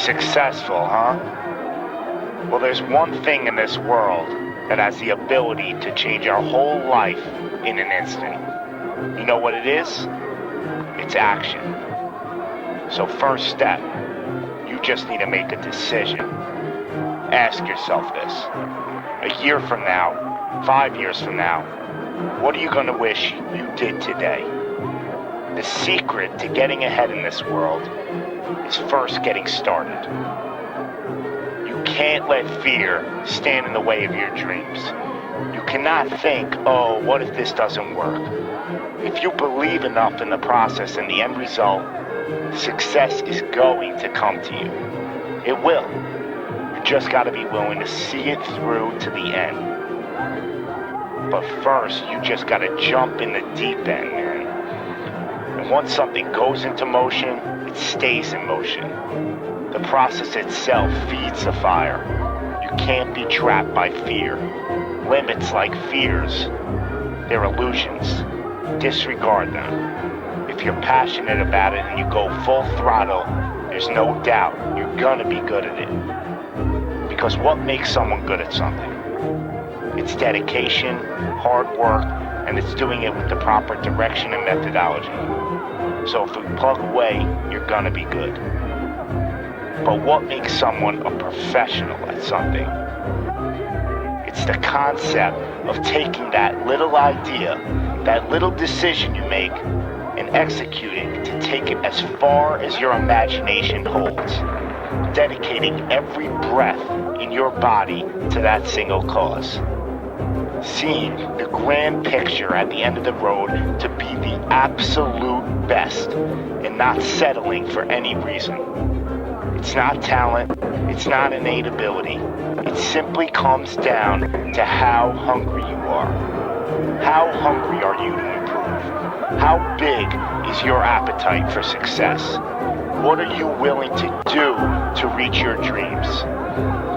Successful, huh? Well, there's one thing in this world that has the ability to change our whole life in an instant. You know what it is? It's action. So first step, you just need to make a decision. Ask yourself this. A year from now, 5 years from now, what are you going to wish you did today? The secret to getting ahead in this world is first getting started. You can't let fear stand in the way of your dreams. You cannot think, oh, what if this doesn't work? If you believe enough in the process and the end result, success is going to come to you. It will. You just got to be willing to see it through to the end. But first, you just got to jump in the deep end, man. And once something goes into motion, it stays in motion. The process itself feeds the fire. You can't be trapped by fear. Limits like fears, they're illusions. Disregard them. If you're passionate about it and you go full throttle, there's no doubt you're gonna be good at it. Because what makes someone good at something? It's dedication, hard work, and it's doing it with the proper direction and methodology. So if you plug away, you're gonna be good. But what makes someone a professional at something? It's the concept of taking that little idea, that little decision you make, and executing to take it as far as your imagination holds. Dedicating every breath in your body to that single cause. Seeing the grand picture at the end of the road to be the absolute best and not settling for any reason. It's not talent, it's not innate ability. It simply comes down to how hungry you are. How hungry are you to improve? How big is your appetite for success? What are you willing to do to reach your dreams?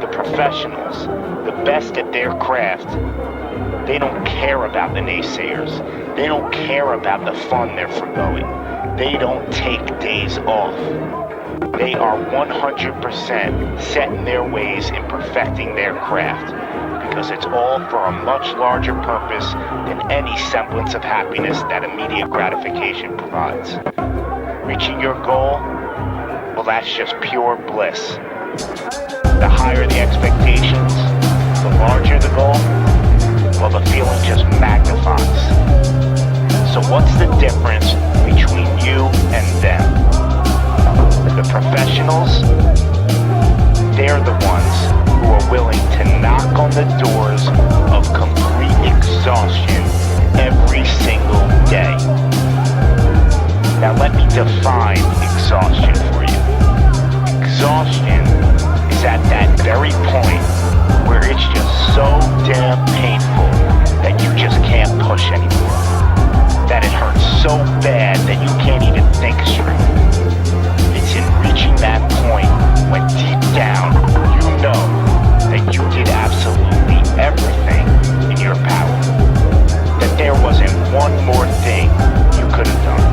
The professionals, the best at their craft, they don't care about the naysayers. They don't care about the fun they're forgoing. They don't take days off. They are 100% set in their ways in perfecting their craft, because it's all for a much larger purpose than any semblance of happiness that immediate gratification provides. Reaching your goal, well, that's just pure bliss. The higher the expectations, the larger the goal, well, the feeling just magnifies. So what's the difference between you and them? The professionals, they're the ones who are willing to knock on the doors of complete exhaustion every single day. Now let me define exhaustion for you. Exhaustion is at that very point where it's just so damn painful that you just can't push anymore. That it hurts so bad that you can't even think straight. It's in reaching that point when deep down you know that you did absolutely everything in your power. That there wasn't one more thing you could have done.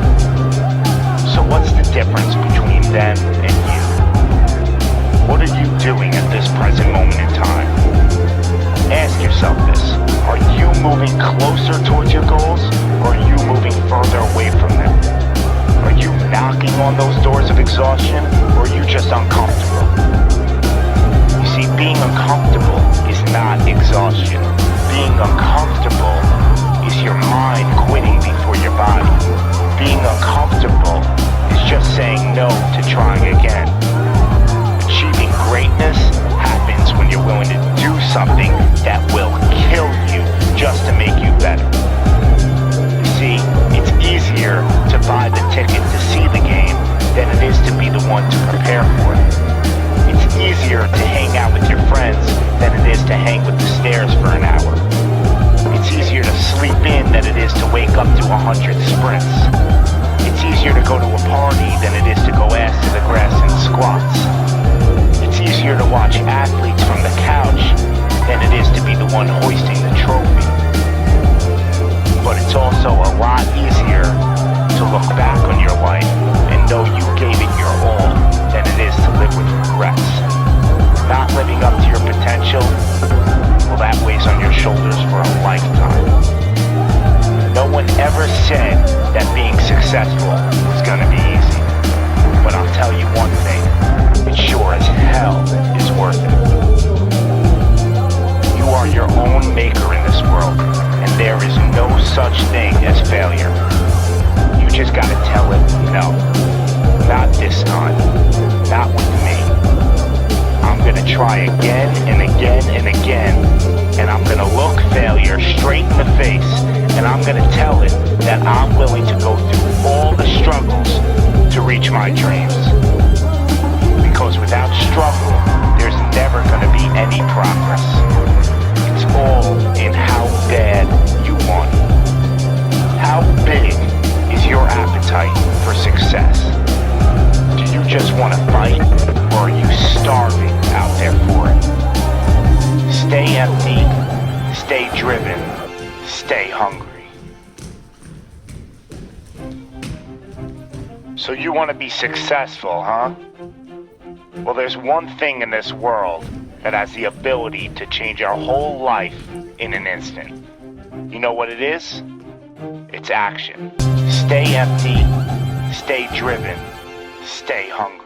So what's the difference between them and you? What are you doing at this present moment in time? Ask yourself this. Are you moving closer towards your goals, or are you moving further away from them? Are you knocking on those doors of exhaustion, or are you just uncomfortable? You see, being uncomfortable is not exhaustion. Being uncomfortable is your mind quitting before your body. Being uncomfortable is just saying no to trying again. Achieving greatness happens when you're willing to do something that will kill you just to make you better. You see, it's easier to buy the ticket to see the game than it is to be the one to prepare for it. It's easier to hang out with your friends than it is to hang with the stairs for an hour. It's easier to sleep in than it is to wake up to 100 sprints. It's easier to go to a party than it is to go ass to the grass and squats. It's easier to watch athletes from the couch than it is to be the one hoisting the trophy. But it's also a lot easier to look back on your life and know you gave it your all than it is to live with regret. some maker in this world, and there is no such thing as failure. You just gotta tell it, no, not this time, not with me. I'm gonna try again and again and again, and I'm gonna look failure straight in the face, and I'm gonna tell it that I'm willing to go through all the struggles to reach my dreams. Because without struggle, there's never gonna be any progress. It's all in how bad you want it. How big is your appetite for success? Do you just want to fight, or are you starving out there for it? Stay empty, stay driven, stay hungry. So you want to be successful, huh? Well, there's one thing in this world that has the ability to change our whole life in an instant. You know what it is? It's action. Stay empty, stay driven, stay hungry.